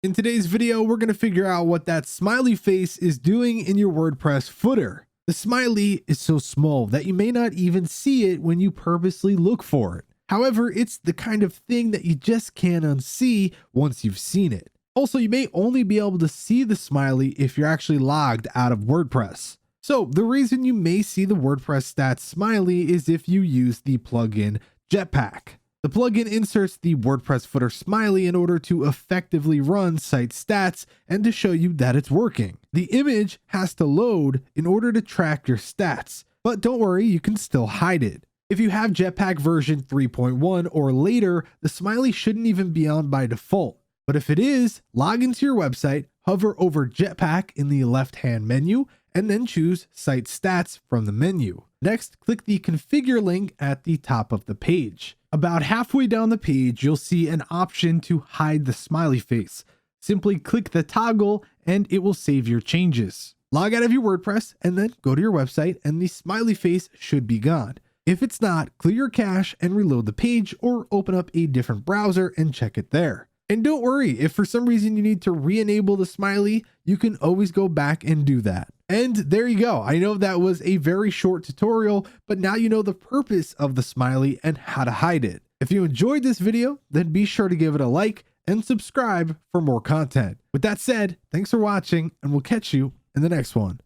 In today's video, we're going to figure out what that smiley face is doing in your WordPress footer. The smiley is so small that you may not even see it when you purposely look for it. However, it's the kind of thing that you just can't unsee once you've seen it. Also, you may only be able to see the smiley if you're actually logged out of WordPress. So the reason you may see the WordPress stats smiley is if you use the plugin Jetpack. The plugin inserts the WordPress footer smiley in order to effectively run site stats and to show you that it's working. The image has to load in order to track your stats, but don't worry, you can still hide it. If you have Jetpack version 3.1 or later, the smiley shouldn't even be on by default. But if it is, log into your website, hover over Jetpack in the left-hand menu, and then choose Site Stats from the menu. Next, click the Configure link at the top of the page. About halfway down the page, you'll see an option to hide the smiley face. Simply click the toggle and it will save your changes. Log out of your WordPress and then go to your website and the smiley face should be gone. If it's not, clear your cache and reload the page or open up a different browser and check it there. And don't worry, if for some reason you need to re-enable the smiley, you can always go back and do that. And there you go. I know that was a very short tutorial, but now you know the purpose of the smiley and how to hide it. If you enjoyed this video, then be sure to give it a like and subscribe for more content. With that said, thanks for watching and we'll catch you in the next one.